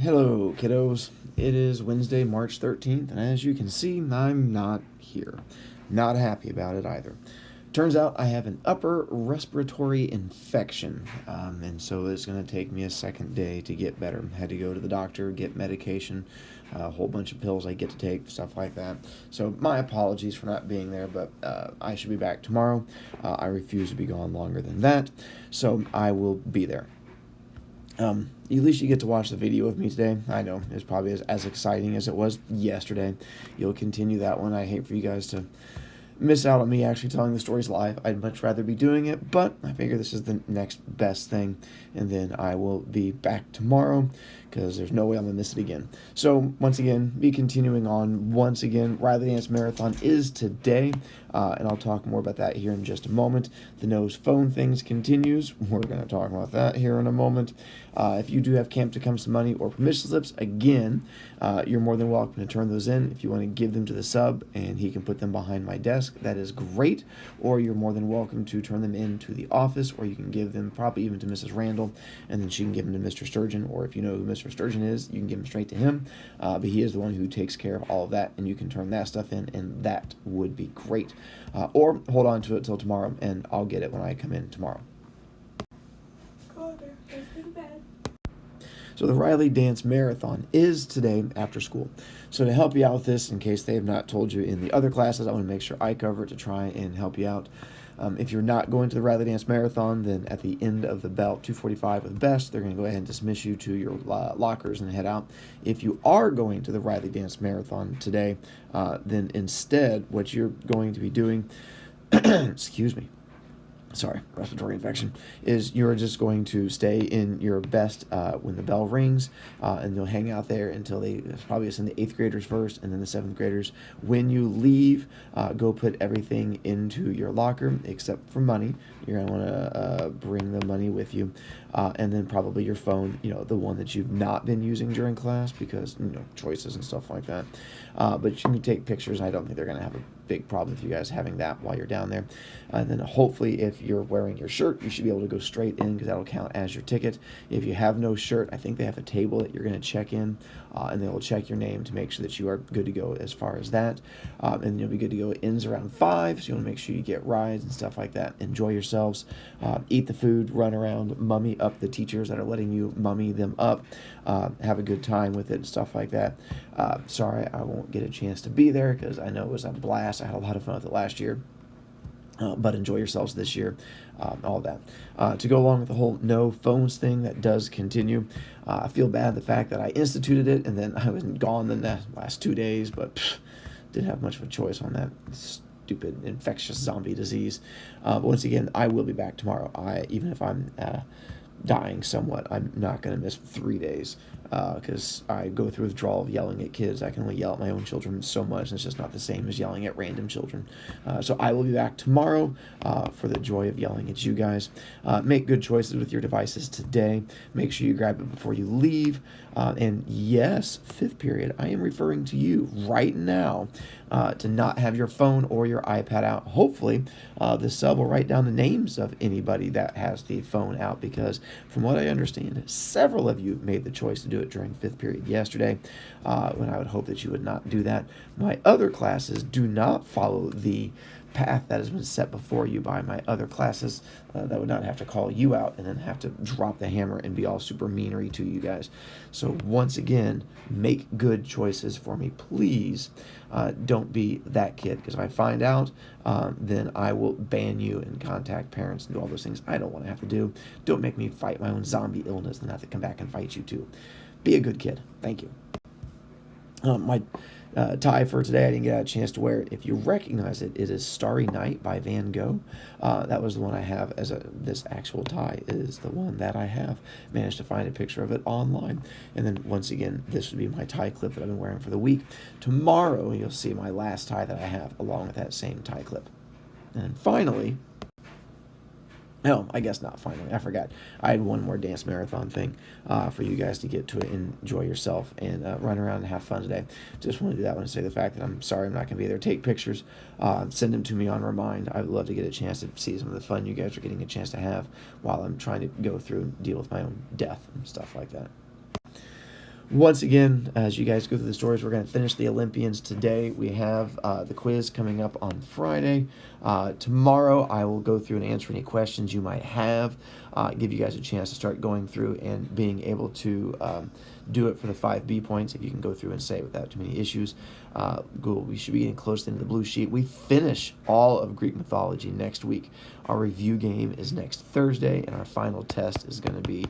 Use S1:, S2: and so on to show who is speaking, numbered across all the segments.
S1: Hello, kiddos. It is Wednesday, March 13th, and as you can see, I'm not here. Not happy about it either. Turns out I have an upper respiratory infection, and so it's going to take me a second day to get better. Had to go to the doctor, get medication, a whole bunch of pills I get to take, stuff like that. So my apologies for not being there, but I should be back tomorrow. I refuse to be gone longer than that, so I will be there. At least you get to watch the video of me today. I know it's probably as exciting as it was yesterday. You'll continue that one. I hate for you guys to miss out on me actually telling the stories live. I'd much rather be doing it, but I figure this is the next best thing, and then I will be back tomorrow because there's no way I'm going to miss it again. So, once again, be continuing on. Once again, Riley Dance Marathon is today, and I'll talk more about that here in just a moment. The nose phone things continues. We're going to talk about that here in a moment. If you do have Camp Tecumseh money or permission slips, again, you're more than welcome to turn those in. If you want to give them to the sub and he can put them behind my desk, that is great. Or you're more than welcome to turn them in to the office, or you can give them probably even to Mrs. Randall, and then she can give them to Mr. Sturgeon, or if you know who Mr. Sturgeon is, you can give them straight to him. But he is the one who takes care of all of that, and you can turn that stuff in, and that would be great. Or hold on to it till tomorrow, and I'll get it when I come in tomorrow. So the Riley Dance Marathon is today after school. So to help you out with this, in case they have not told you in the other classes, I want to make sure I cover it to try and help you out. If you're not going to the Riley Dance Marathon, then at the end of the bell, 2:45 with best, they're going to go ahead and dismiss you to your lockers and head out. If you are going to the Riley Dance Marathon today, then instead what you're going to be doing, excuse me, respiratory infection, is you're just going to stay in your best when the bell rings, and you'll hang out there until they probably send the 8th graders first and then the 7th graders. When you leave, go put everything into your locker except for money. You're going to want to bring the money with you, and then probably your phone, the one that you've not been using during class because, choices and stuff like that. But you can take pictures. I don't think they're going to have a big problem with you guys having that while you're down there. And then hopefully if you're wearing your shirt, you should be able to go straight in because that'll count as your ticket. If you have no shirt, I think they have a table that you're going to check in, and they will check your name to make sure that you are good to go as far as that. And you'll be good to go. It ends around 5, so you want to make sure you get rides and stuff like that. Enjoy yourselves. Eat the food, run around, mummy up the teachers that are letting you mummy them up. Have a good time with it and stuff like that. Sorry I won't get a chance to be there because I know it was a blast. I had a lot of fun with it last year. But enjoy yourselves this year, all that. To go along with the whole no phones thing, that does continue. I feel bad the fact that I instituted it and then I was gone the last 2 days, but didn't have much of a choice on that stupid infectious zombie disease. But once again, I will be back tomorrow. Even if I'm dying somewhat, I'm not going to miss 3 days because I go through withdrawal of yelling at kids. I can only yell at my own children so much, and it's just not the same as yelling at random children. So I will be back tomorrow for the joy of yelling at you guys. Make good choices with your devices today. Make sure you grab it before you leave. And yes, 5th period, I am referring to you right now to not have your phone or your iPad out. Hopefully, the sub will write down the names of anybody that has the phone out because from what I understand, several of you made the choice to do it during 5th period yesterday, when I would hope that you would not do that. My other classes do not follow the path that has been set before you by my other classes. That would not have to call you out and then have to drop the hammer and be all super meanery to you guys. So once again, make good choices for me, please. Don't be that kid, because if I find out, then I will ban you and contact parents and do all those things I don't want to have to do. Don't make me fight my own zombie illness and have to come back and fight you too. Be a good kid. Thank you. My tie for today, I didn't get a chance to wear it. If you recognize it, it is Starry Night by Van Gogh. That was the one I have as this actual tie is the one that I have. Managed to find a picture of it online. And then once again, this would be my tie clip that I've been wearing for the week. Tomorrow, you'll see my last tie that I have along with that same tie clip. And finally, no, I guess not finally. I forgot. I had one more dance marathon thing for you guys to get to enjoy yourself and run around and have fun today. Just want to do that one and say the fact that I'm sorry I'm not going to be there. Take pictures. Send them to me on Remind. I would love to get a chance to see some of the fun you guys are getting a chance to have while I'm trying to go through and deal with my own death and stuff like that. once again, as you guys go through the stories, we're going to finish the Olympians today. We have the quiz coming up on Friday. Tomorrow, I will go through and answer any questions you might have, give you guys a chance to start going through and being able to do it for the 5B points if you can go through and say it without too many issues. We should be getting close to the blue sheet. We finish all of Greek mythology next week. Our review game is next Thursday, and our final test is going to be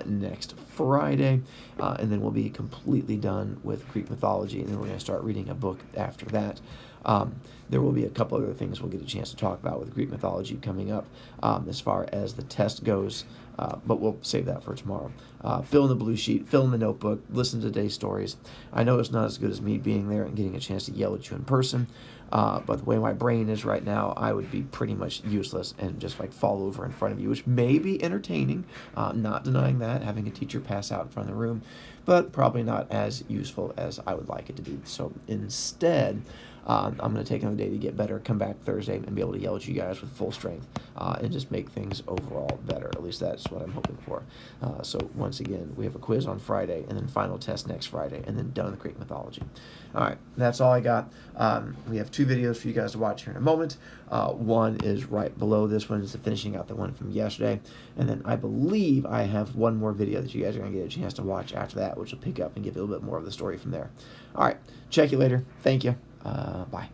S1: next Friday, and then we'll be completely done with Greek mythology, and then we're going to start reading a book after that. There will be a couple other things we'll get a chance to talk about with Greek mythology coming up as far as the test goes, but we'll save that for tomorrow. Fill in the blue sheet, fill in the notebook, listen to today's stories. I know it's not as good as me being there and getting a chance to yell at you in person, but the way my brain is right now, I would be pretty much useless and just like fall over in front of you, which may be entertaining, not denying that, having a teacher pass out in front of the room, but probably not as useful as I would like it to be. So instead, I'm going to take another day to get better, come back Thursday, and be able to yell at you guys with full strength and just make things overall better. At least that's what I'm hoping for. So once again, we have a quiz on Friday, and then final test next Friday, and then done with Greek mythology. All right, that's all I got. We have 2 videos for you guys to watch here in a moment. One is right below this one. Is finishing out the one from yesterday. And then I believe I have one more video that you guys are going to get a chance to watch after that, which will pick up and give you a little bit more of the story from there. All right, check you later. Thank you. Bye.